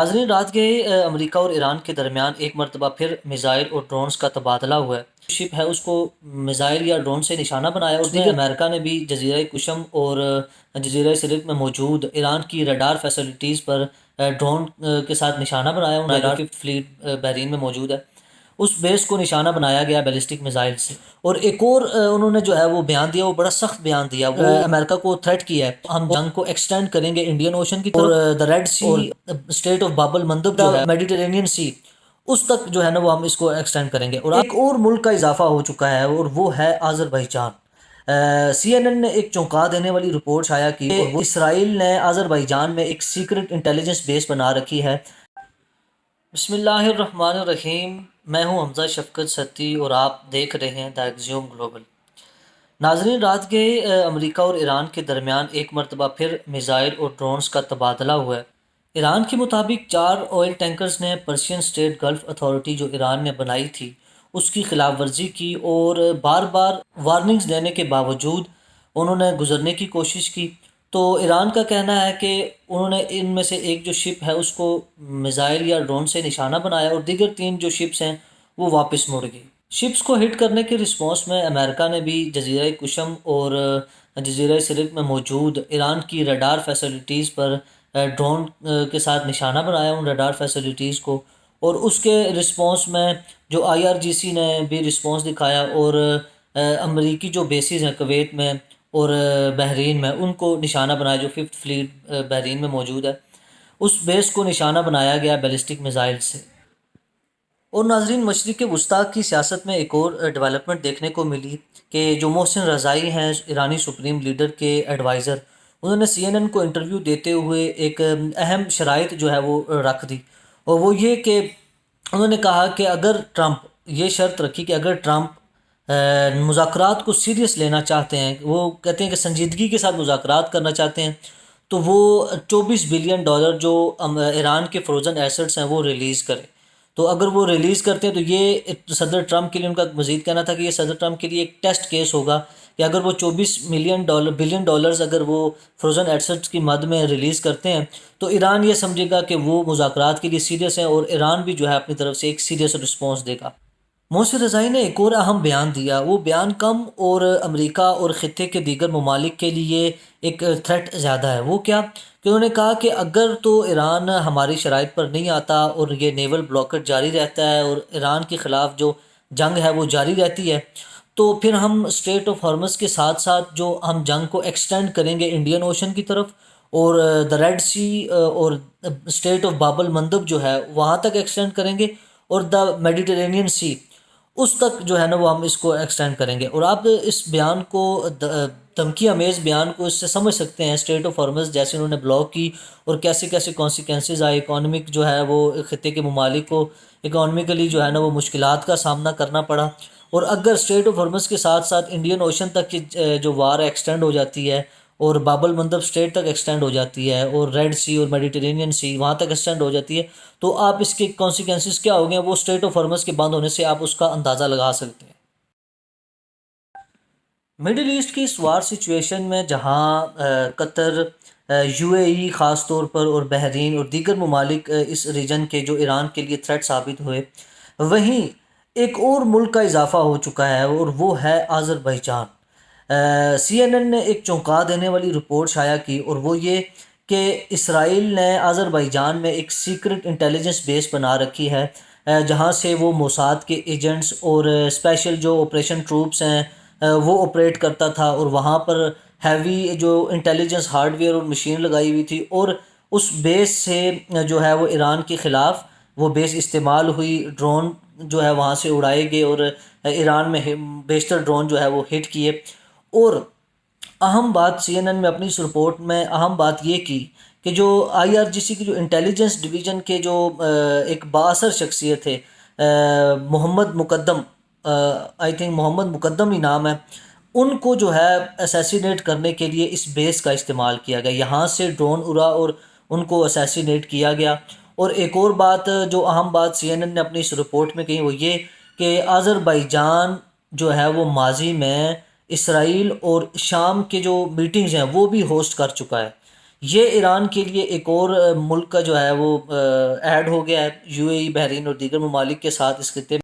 ناظرین، رات گئے امریکہ اور ایران کے درمیان ایک مرتبہ پھر میزائل اور ڈرونز کا تبادلہ ہوا ہے۔ شپ ہے اس کو میزائل یا ڈرون سے نشانہ بنایا اور دیگر امریکہ نے بھی جزیرہ کشم اور جزیرہ سرک میں موجود ایران کی ریڈار فیسلٹیز پر ڈرون کے ساتھ نشانہ بنایا۔ ریڈار ففتھ فلیٹ بحرین میں موجود ہے، اس بیس کو نشانہ بنایا گیا بیلسٹک میزائل سے۔ اور ایک اور انہوں نے جو ہے وہ بیان دیا، وہ بڑا سخت بیان دیا، وہ امریکہ کو تھریٹ کیا ہے، ہم جنگ کو ایکسٹینڈ کریں گے انڈین اوشن کی طرف، اور دا ریڈ سی، اسٹریٹ آف باب المندب جو ہے، میڈیٹرینین سی، اس تک جو ہے نا وہ ہم اس کو ایکسٹینڈ کریں گے۔ اور ایک اور ملک کا اضافہ ہو چکا ہے اور وہ ہے آذربائیجان۔ سی این این نے ایک چونکا دینے والی رپورٹ شائع کی اور وہ اسرائیل نے آذربائیجان میں ایک سیکرٹ انٹیلیجنس بیس بنا رکھی ہے۔ بسم اللہ الرحمن الرحیم، میں ہوں حمزہ شفقت ستی اور آپ دیکھ رہے ہیں دا ایکزیوم گلوبل۔ ناظرین، رات گئے امریکہ اور ایران کے درمیان ایک مرتبہ پھر میزائل اور ڈرونز کا تبادلہ ہوا ہے۔ ایران کے مطابق 4 آئل ٹینکرز نے پرشین اسٹریٹ گلف اتھارٹی جو ایران نے بنائی تھی اس کی خلاف ورزی کی، اور بار بار وارننگز دینے کے باوجود انہوں نے گزرنے کی کوشش کی۔ تو ایران کا کہنا ہے کہ انہوں نے ان میں سے ایک جو شپ ہے اس کو میزائل یا ڈرون سے نشانہ بنایا اور دیگر 3 جو شپس ہیں وہ واپس مڑ گئی۔ شپس کو ہٹ کرنے کے رسپانس میں امریکہ نے بھی جزیرہ کشم اور جزیرہ سرک میں موجود ایران کی ریڈار فیسلٹیز پر ڈرون کے ساتھ نشانہ بنایا ان ریڈار فیسلٹیز کو، اور اس کے رسپانس میں جو IRGC نے بھی رسپانس دکھایا، اور امریکی جو بیسز ہیں کویت میں اور بحرین میں ان کو نشانہ بنایا، جو ففتھ فلیٹ بحرین میں موجود ہے، اس بیس کو نشانہ بنایا گیا بیلسٹک میزائل سے۔ اور ناظرین، مشرق وسطیٰ کی سیاست میں ایک اور ڈیولپمنٹ دیکھنے کو ملی کہ جو محسن رضائی ہیں ایرانی سپریم لیڈر کے ایڈوائزر، انہوں نے CNN کو انٹرویو دیتے ہوئے ایک اہم شرائط جو ہے وہ رکھ دی، اور وہ یہ کہ انہوں نے کہا کہ اگر ٹرمپ، یہ شرط رکھی کہ اگر ٹرمپ مذاکرات کو سیریس لینا چاہتے ہیں، وہ کہتے ہیں کہ سنجیدگی کے ساتھ مذاکرات کرنا چاہتے ہیں، تو وہ $24 بلین جو ایران کے فروزن ایسٹس ہیں وہ ریلیز کرے۔ تو اگر وہ ریلیز کرتے ہیں تو یہ صدر ٹرمپ کے لیے، ان کا مزید کہنا تھا کہ یہ صدر ٹرمپ کے لیے ایک ٹیسٹ کیس ہوگا کہ اگر وہ $24 بلین اگر وہ فروزن ایسٹس کی مد میں ریلیز کرتے ہیں تو ایران یہ سمجھے گا کہ وہ مذاکرات کے لیے سیریس ہیں، اور ایران بھی جو ہے اپنی طرف سے ایک سیریس رسپانس دے گا۔ محسن رضائی نے ایک اور اہم بیان دیا، وہ بیان کم اور امریکہ اور خطے کے دیگر ممالک کے لیے ایک تھریٹ زیادہ ہے۔ وہ کیا کہ انہوں نے کہا کہ اگر تو ایران ہماری شرائط پر نہیں آتا اور یہ نیول بلاکٹ جاری رہتا ہے اور ایران کے خلاف جو جنگ ہے وہ جاری رہتی ہے، تو پھر ہم اسٹریٹ آف ہارمز کے ساتھ ساتھ جو ہم جنگ کو ایکسٹینڈ کریں گے انڈین اوشن کی طرف، اور دا ریڈ سی اور اسٹریٹ آف باب المندب جو ہے وہاں تک ایکسٹینڈ کریں گے، اور دا میڈیٹرینین سی، اس تک جو ہے نا وہ ہم اس کو ایکسٹینڈ کریں گے۔ اور آپ اس بیان کو، دھمکی امیز بیان کو، اس سے سمجھ سکتے ہیں اسٹریٹ آف ہارمز جیسے انہوں نے بلاک کی اور کیسے کیسے کانسیکوینسز آئے، اکانومک جو ہے وہ خطے کے ممالک کو اکانومیکلی جو ہے نا وہ مشکلات کا سامنا کرنا پڑا۔ اور اگر اسٹریٹ آف ہارمز کے ساتھ ساتھ انڈین اوشن تک کی جو وار ایکسٹینڈ ہو جاتی ہے اور باب المندب اسٹریٹ تک ایکسٹینڈ ہو جاتی ہے اور ریڈ سی اور میڈیٹرینین سی وہاں تک ایکسٹینڈ ہو جاتی ہے، تو آپ اس کے کانسیکوینسز کیا ہو گئے وہ اسٹریٹ آف ہارمز کے بند ہونے سے آپ اس کا اندازہ لگا سکتے ہیں۔ مڈل ایسٹ کی اس وار سچویشن میں جہاں قطر، UAE خاص طور پر، اور بحرین اور دیگر ممالک اس ریجن کے جو ایران کے لیے تھریٹ ثابت ہوئے، وہیں ایک اور ملک کا اضافہ ہو چکا ہے اور وہ ہے آذربائیجان۔ CNN نے ایک چونکا دینے والی رپورٹ شائع کی اور وہ یہ کہ اسرائیل نے آذربائیجان میں ایک سیکرٹ انٹیلیجنس بیس بنا رکھی ہے، جہاں سے وہ موساد کے ایجنٹس اور اسپیشل جو آپریشن ٹروپس ہیں وہ آپریٹ کرتا تھا، اور وہاں پر ہیوی جو انٹیلیجنس ہارڈ ویئر اور مشین لگائی ہوئی تھی، اور اس بیس سے جو ہے وہ ایران کے خلاف وہ بیس استعمال ہوئی، ڈرون جو ہے وہاں سے اڑائے گئے، اور ایران میں بیشتر ڈرون جو ہے وہ ہٹ کیے۔ اور اہم بات CNN میں اپنی اس رپورٹ میں اہم بات یہ کی کہ جو IRGC کی جو انٹیلیجنس ڈویژن کے جو ایک بااثر شخصیت تھے، محمد مقدم، آئی تھنک محمد مقدم ہی نام ہے، ان کو جو ہے اسیسینیٹ کرنے کے لیے اس بیس کا استعمال کیا گیا، یہاں سے ڈرون اڑا اور ان کو اسیسینیٹ کیا گیا۔ اور ایک اور بات جو اہم بات CNN نے اپنی اس رپورٹ میں کہی وہ یہ کہ آذربائیجان جو ہے وہ ماضی میں اسرائیل اور شام کے جو میٹنگز ہیں وہ بھی ہوسٹ کر چکا ہے، یہ ایران کے لیے ایک اور ملک کا جو ہے وہ ایڈ ہو گیا ہے، UAE، بحرین اور دیگر ممالک کے ساتھ اس خطے